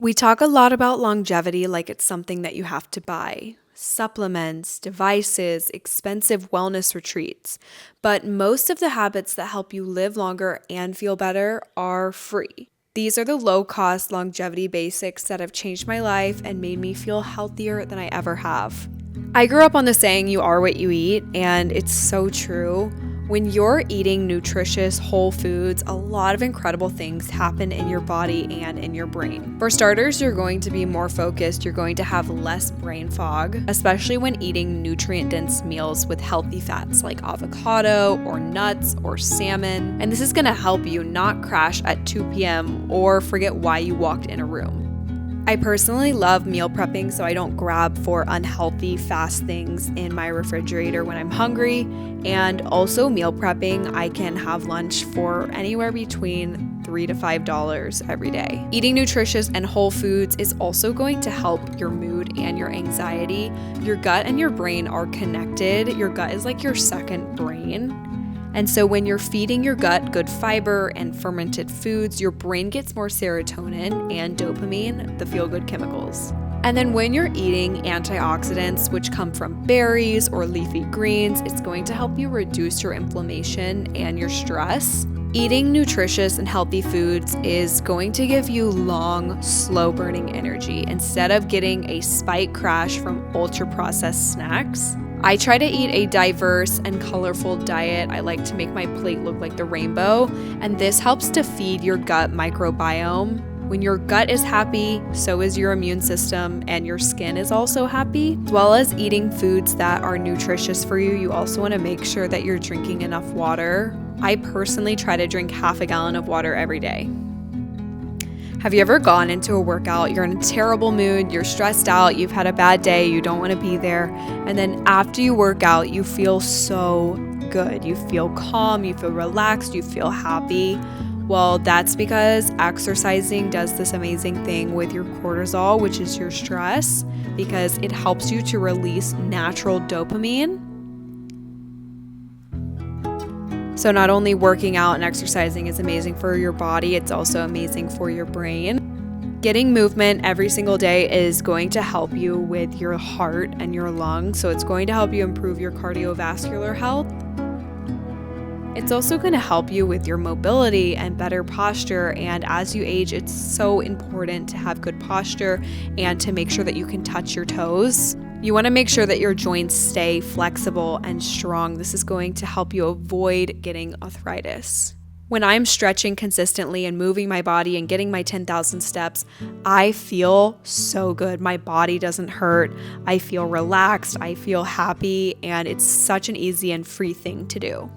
We talk a lot about longevity like it's something that you have to buy. Supplements, devices, expensive wellness retreats. But most of the habits that help you live longer and feel better are free. These are the low-cost longevity basics that have changed my life and made me feel healthier than I ever have. I grew up on the saying, you are what you eat, and it's so true. When you're eating nutritious, whole foods, a lot of incredible things happen in your body and in your brain. For starters, you're going to be more focused. You're going to have less brain fog, especially when eating nutrient-dense meals with healthy fats like avocado or nuts or salmon. And this is going to help you not crash at 2 p.m. or forget why you walked in a room. I personally love meal prepping so I don't grab for unhealthy fast things in my refrigerator when I'm hungry. And also meal prepping, I can have lunch for anywhere between $3 to $5 every day. Eating nutritious and whole foods is also going to help your mood and your anxiety. Your gut and your brain are connected. Your gut is like your second brain. And so when you're feeding your gut good fiber and fermented foods, your brain gets more serotonin and dopamine, the feel-good chemicals. And then when you're eating antioxidants, which come from berries or leafy greens, it's going to help you reduce your inflammation and your stress. Eating nutritious and healthy foods is going to give you long, slow-burning energy instead of getting a spike crash from ultra-processed snacks. I try to eat a diverse and colorful diet. I like to make my plate look like the rainbow, and this helps to feed your gut microbiome. When your gut is happy, so is your immune system, and your skin is also happy. As well as eating foods that are nutritious for you, you also want to make sure that you're drinking enough water. I personally try to drink half a gallon of water every day. Have you ever gone into a workout, you're in a terrible mood, you're stressed out, you've had a bad day, you don't want to be there, and then after you work out, you feel so good. You feel calm, you feel relaxed, you feel happy. Well, that's because exercising does this amazing thing with your cortisol, which is your stress, because it helps you to release natural dopamine. So not only working out and exercising is amazing for your body, it's also amazing for your brain. Getting movement every single day is going to help you with your heart and your lungs, so it's going to help you improve your cardiovascular health. It's also going to help you with your mobility and better posture, and as you age, it's so important to have good posture and to make sure that you can touch your toes. You want to make sure that your joints stay flexible and strong. This is going to help you avoid getting arthritis. When I'm stretching consistently and moving my body and getting my 10,000 steps, I feel so good. My body doesn't hurt. I feel relaxed. I feel happy, and it's such an easy and free thing to do.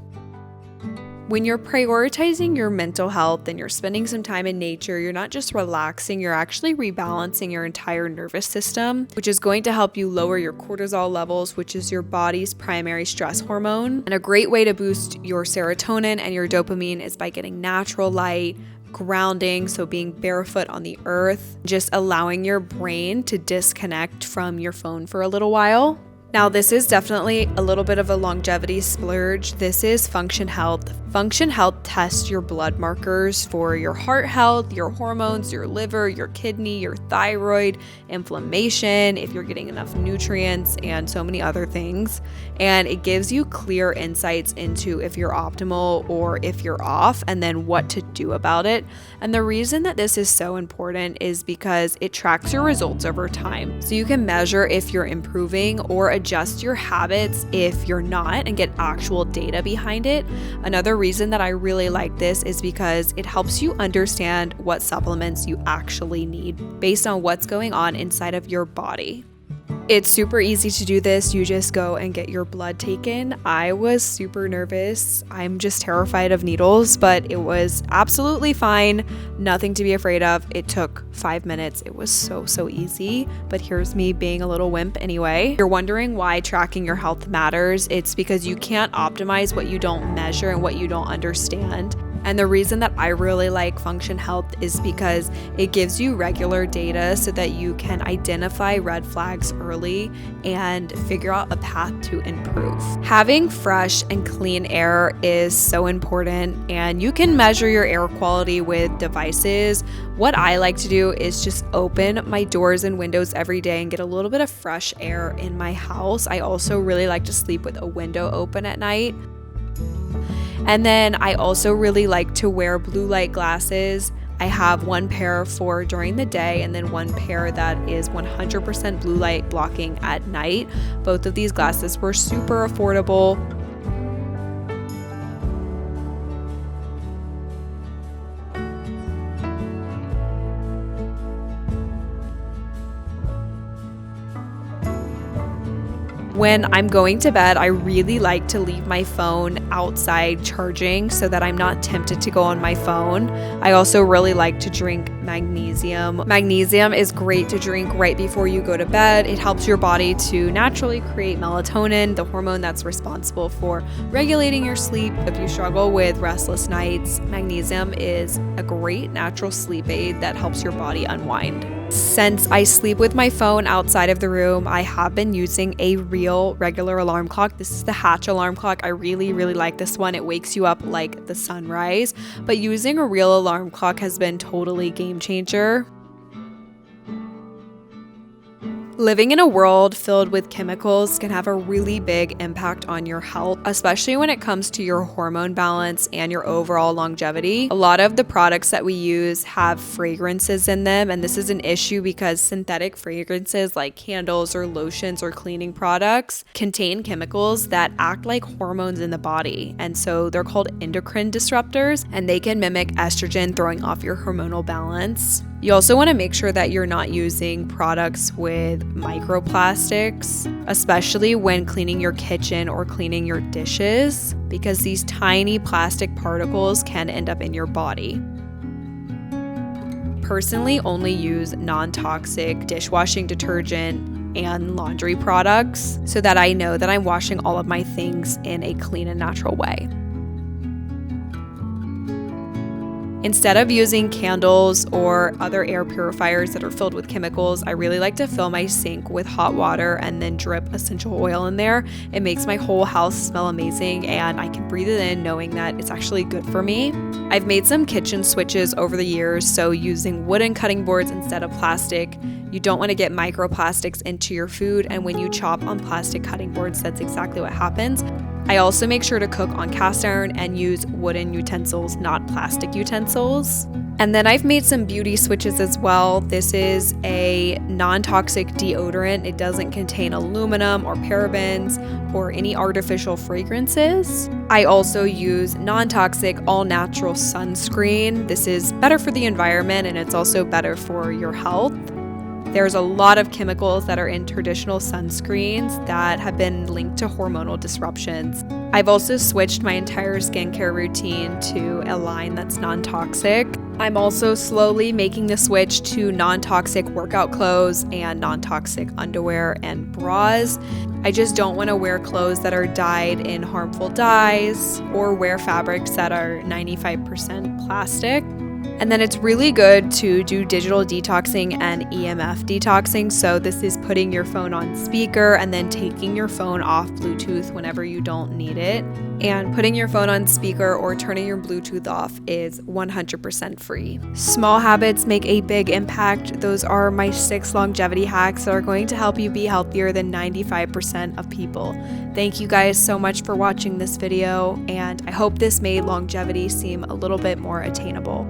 When you're prioritizing your mental health and you're spending some time in nature, you're not just relaxing, you're actually rebalancing your entire nervous system, which is going to help you lower your cortisol levels, which is your body's primary stress hormone. And a great way to boost your serotonin and your dopamine is by getting natural light, grounding, so being barefoot on the earth, just allowing your brain to disconnect from your phone for a little while. Now, this is definitely a little bit of a longevity splurge. This is Function Health. Function Health tests your blood markers for your heart health, your hormones, your liver, your kidney, your thyroid, inflammation, if you're getting enough nutrients, and so many other things. And it gives you clear insights into if you're optimal or if you're off, and then what to do about it. And the reason that this is so important is because it tracks your results over time. So you can measure if you're improving or adjust your habits if you're not and get actual data behind it. Another reason that I really like this is because it helps you understand what supplements you actually need based on what's going on inside of your body. It's super easy to do this. You just go and get your blood taken. I was super nervous. I'm just terrified of needles, but it was absolutely fine. Nothing to be afraid of. It took 5 minutes. It was so easy, but here's me being a little wimp anyway. You're wondering why tracking your health matters. It's because you can't optimize what you don't measure and what you don't understand. And the reason that I really like Function Health is because it gives you regular data so that you can identify red flags early and figure out a path to improve. Having fresh and clean air is so important, and you can measure your air quality with devices. What I like to do is just open my doors and windows every day and get a little bit of fresh air in my house. I also really like to sleep with a window open at night. And then I also really like to wear blue light glasses. I have one pair for during the day and then one pair that is 100% blue light blocking at night. Both of these glasses were super affordable. When I'm going to bed, I really like to leave my phone outside charging so that I'm not tempted to go on my phone. I also really like to drink magnesium. Magnesium is great to drink right before you go to bed. It helps your body to naturally create melatonin, the hormone that's responsible for regulating your sleep. If you struggle with restless nights, magnesium is a great natural sleep aid that helps your body unwind. Since I sleep with my phone outside of the room, I have been using a real regular alarm clock. This is the Hatch alarm clock. I really like this one. It wakes you up like the sunrise, but using a real alarm clock has been totally game changer. Living in a world filled with chemicals can have a really big impact on your health, especially when it comes to your hormone balance and your overall longevity. A lot of the products that we use have fragrances in them, and this is an issue because synthetic fragrances like candles or lotions or cleaning products contain chemicals that act like hormones in the body. And so they're called endocrine disruptors, and they can mimic estrogen, throwing off your hormonal balance. You also want to make sure that you're not using products with microplastics, especially when cleaning your kitchen or cleaning your dishes, because these tiny plastic particles can end up in your body. Personally, only use non-toxic dishwashing detergent and laundry products so that I know that I'm washing all of my things in a clean and natural way. Instead of using candles or other air purifiers that are filled with chemicals, I really like to fill my sink with hot water and then drip essential oil in there. It makes my whole house smell amazing, and I can breathe it in knowing that it's actually good for me. I've made some kitchen switches over the years, so using wooden cutting boards instead of plastic. You don't want to get microplastics into your food, and when you chop on plastic cutting boards, that's exactly what happens. I also make sure to cook on cast iron and use wooden utensils, not plastic utensils. And then I've made some beauty switches as well. This is a non-toxic deodorant. It doesn't contain aluminum or parabens or any artificial fragrances. I also use non-toxic, all-natural sunscreen. This is better for the environment, and it's also better for your health. There's a lot of chemicals that are in traditional sunscreens that have been linked to hormonal disruptions. I've also switched my entire skincare routine to a line that's non-toxic. I'm also slowly making the switch to non-toxic workout clothes and non-toxic underwear and bras. I just don't want to wear clothes that are dyed in harmful dyes or wear fabrics that are 95% plastic. And then it's really good to do digital detoxing and EMF detoxing. So this is putting your phone on speaker and then taking your phone off Bluetooth whenever you don't need it. And putting your phone on speaker or turning your Bluetooth off is 100% free. Small habits make a big impact. Those are my 6 longevity hacks that are going to help you be healthier than 95% of people. Thank you guys so much for watching this video, and I hope this made longevity seem a little bit more attainable.